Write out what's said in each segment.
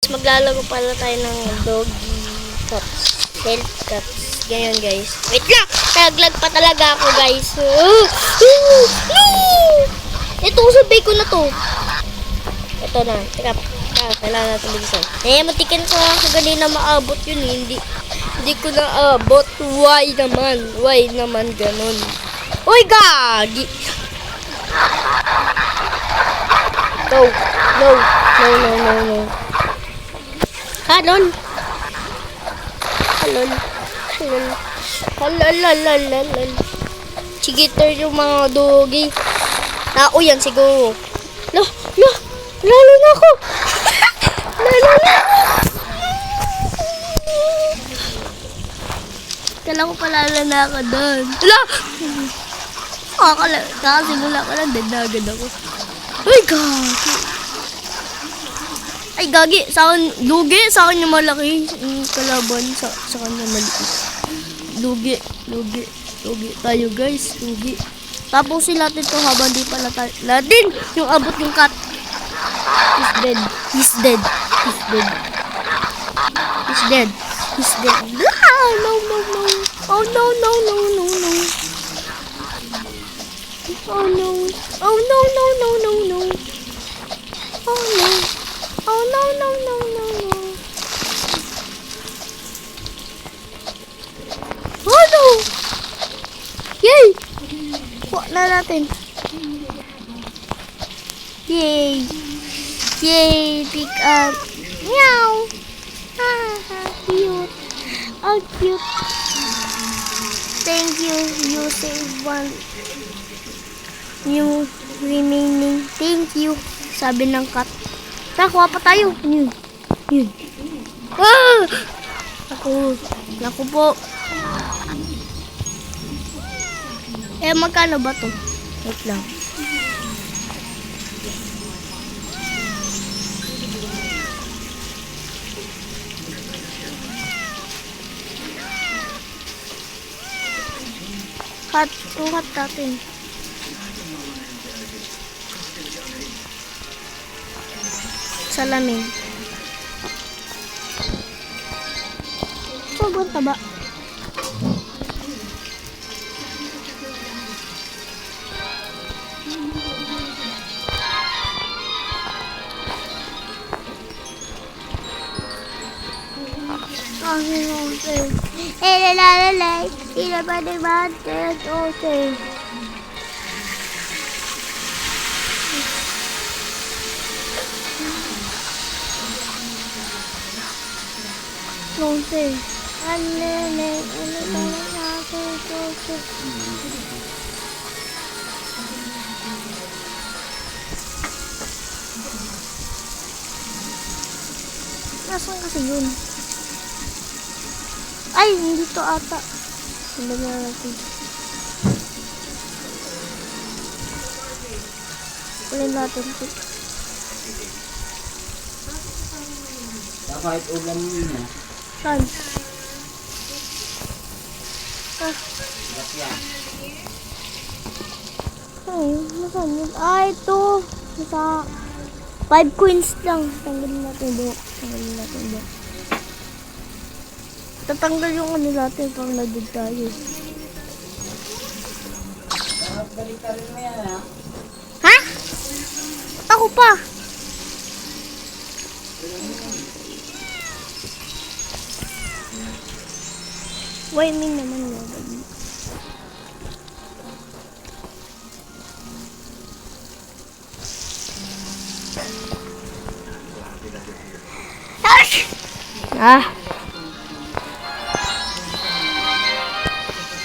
maglalaro pala tayo ng doggy cups. Health cups. Ganyan guys. Wait lang! Naglag pa talaga ako guys. Ito, sabay ko na to. Ito na. Teka. Kailangan natin bilisan. Matikin ko lang sa ganina maabot yun eh. Hindi ko naabot. Why naman? Why naman ganun? Uy, gagi! No. Halon. Chigiter yung mga dogi. Tao yan siguro. Lalo na ako. Kala ko palala na ako doon. Kakasimula ko lang, dadagan ako. Ay, gagi. Lugi. Sa akin yung malaki. Kalaban sa kanya maliit. Lugi. Tayo guys. Lugi. Tapos si Latin to habang di pala tayo. Latin! Yung abot yung cat. He's dead. No. Oh no. Oh no! Yay! Kuha na natin. Yay! Pick up. Meow! Cute. Oh, cute. Thank you. You saved one. New remaining. Thank you. Sabi ng cat. Kuha pa tayo. Yun. Naku po. Magkano ba to? Wait lang. Cut natin. Salamin. Sobrang taba. Sino ba naman? Okay. Okay. Nasaan kasi yun? Ay, hindi to ata. Hindi na natin. Ulit natin ito. Kahit ulam mo yun. Saan? Ay, nasaan yun? Ito. Nasa 5 coins lang. Tanggalin natin buhok. Tatanggal yung ano natin pang nagod tayo. Balik-tarin mo yan, ha? Ha? Ako pa. Why me naman yun?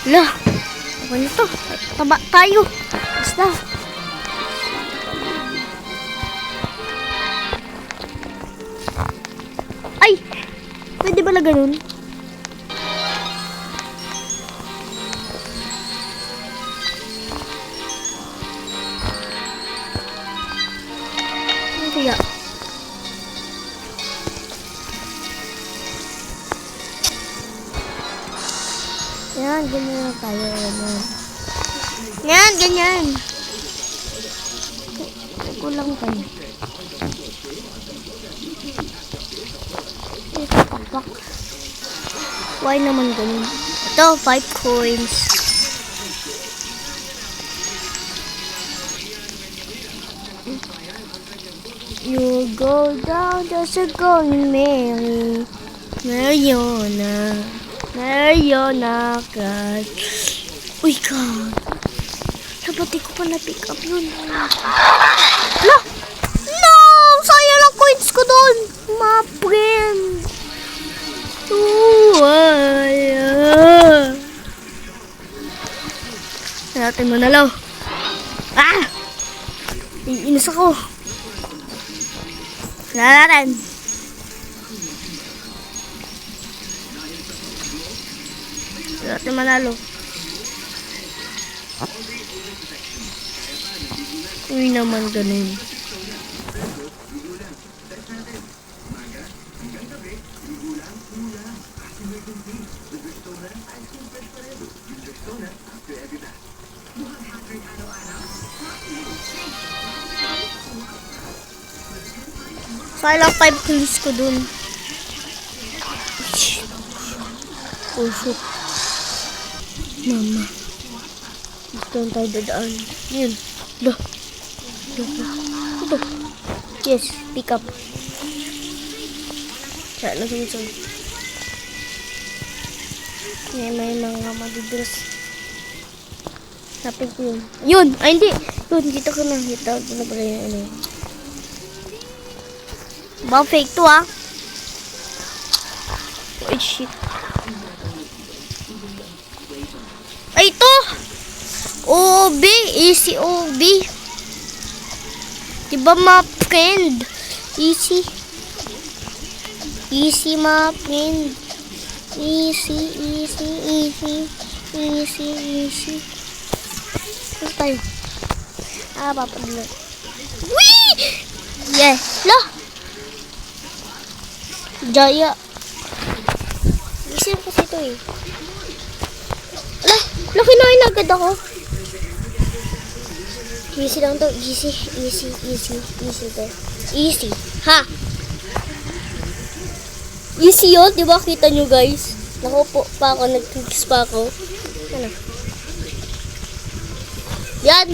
Lah, apa itu? Taba tayo. Basta. Ay, pwede ba na ganun? Ano kaya? Yan, ganyan na tayo. Yan, ganyan. Kulang pa niya. fuck? Why naman ganun? Ito, 5 coins. You go down just a golden Mary. Mariona, God. Uy, God. Dapat di ko pa na-pick up yun. No! No! Sayang ang coins ko doon. My friend. Natin mo nalaw. Ah! Iinis ako. Natin. Natin manalo. Uy naman ganun. Sayang 5 kills ko dun. Oh shit. Mama. Dito ang tayo dadaan. Yun. Dah. Ito. Yes, pick up. Saan na sumusod? May mga madidiras. Napin ko yun. Yun! Ay, hindi! Yun, dito ko na. Dito na pala yung ano. Baka fake to, ah. Oh, shit. Ay, ito! OB! Easy OB. Diba, my friend? Easy. Easy, my friend. Easy. Saan tayo? Papadulog. Whee! Yeah. Lo! Jaya. Easy kasi ito eh. Ala, kinain agad ako. Easy lang to. Easy to. Easy. Ha? Easy yun. Diba kita nyo guys? Nakupo pa ako. Nag-clicks pa ako. Ano? Yan.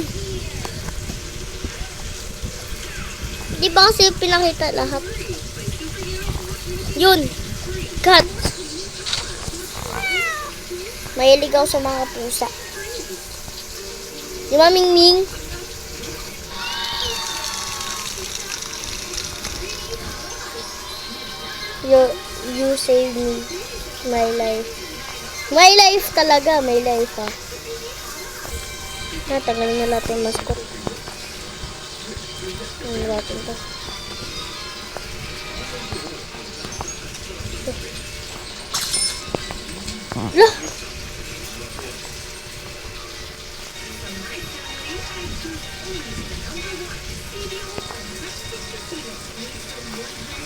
Di ba kasi pinakita lahat? Yun. Cut. Mahilig ako sa mga pusa. Di ba, Mingming? You saved me. My life. My life talaga. My life, ha. Tagalin na natin yung mascot. Tagalin natin to. Lah!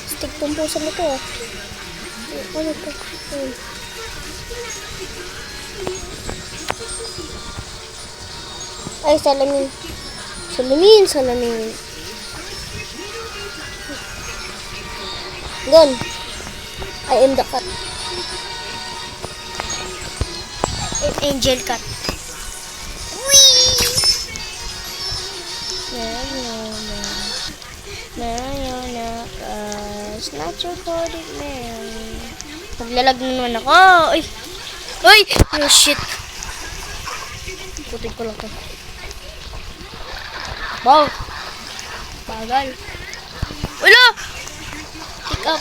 Stick tumpusan mo to, ah. Ano to? Ay, salamin. Salamin. Gun. I am the cat. An angel cat. Whee! Not your body, man. Naglalag na naman ako. Uy! Oh, shit. Putin ko lang to. Wow! Bagal. Wala! Pick up.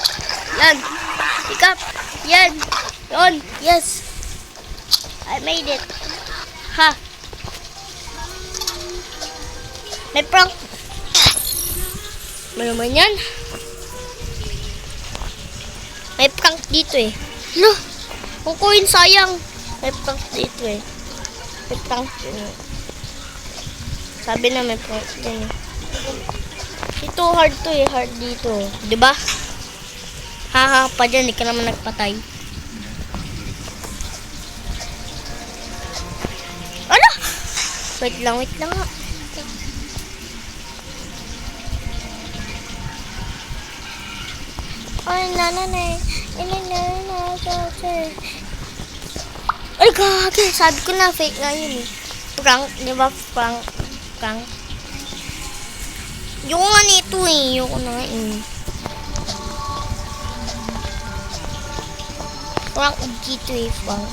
Yan. Pick up. Yan. Yon. Yes. I made it. Ha. May prank. Ano naman yan? May prank dito eh. Lo, kung coin sayang. May prank dito eh. May prank dito. Sabi na may prank dito eh. Ito hard to eh. Hard dito. Diba? Haha pa dyan. Di ka naman nagpatay. Ano? Wait lang nga. Ay, nanay. Ay, gagi. Sabi ko na, fake nga yun eh. Prank, di ba? Prank. Prank. Yung nga nito eh. Yung na nga eh. Prank dito eh. Prank.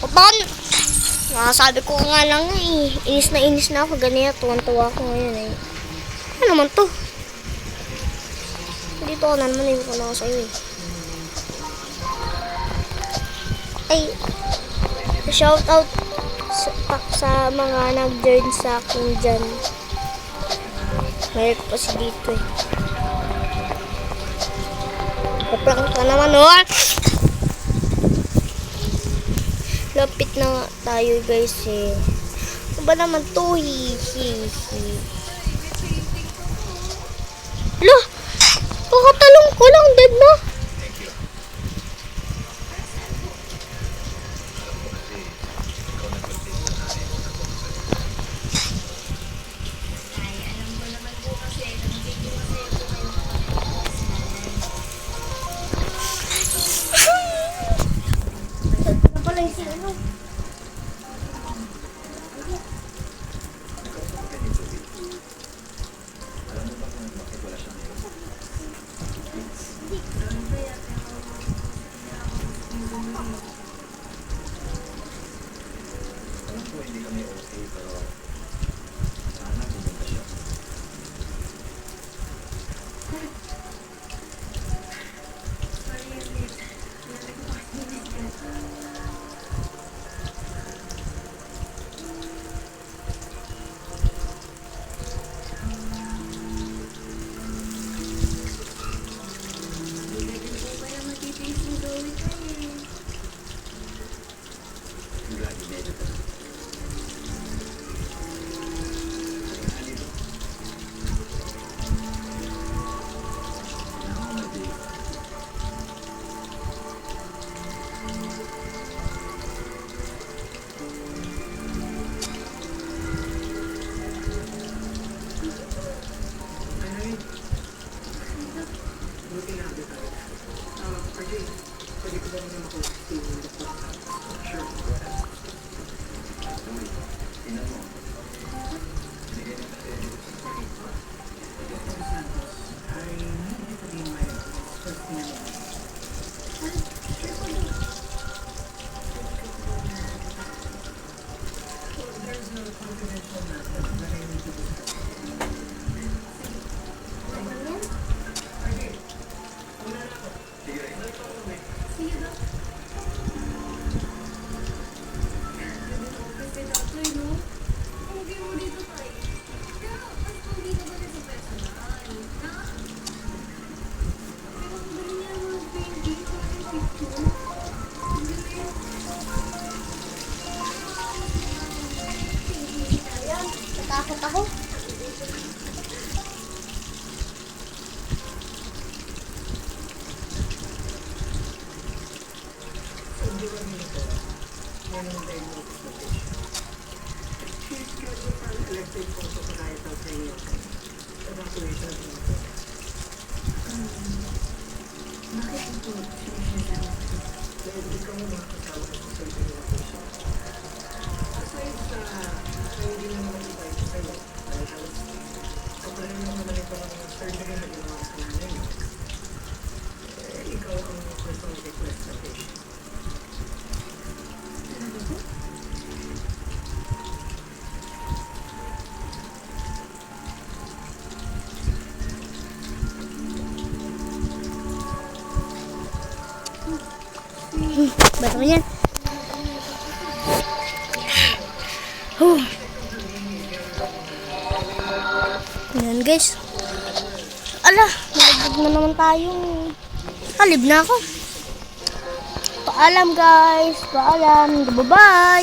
O, paano? Sabi ko nga lang eh. Inis na ako. Ganyan. Tuwan-tuwa ako ngayon eh. Ano naman to? Dito ko na naman yung ko na ako sa'yo eh. Ay, shout out sa mga nag-join sa akin dyan. Mayroon pa si dito eh. Kaprank ka naman, oh! Lapit na nga tayo guys eh. Ano ba naman to? Hihihi. Lo! Kakatalong ko lang, dead na. Takot ako. Ba't mo yan? Yan guys. Ala, nalibog na naman tayo. Alib na ako. Paalam guys. Paalam. Bye-bye.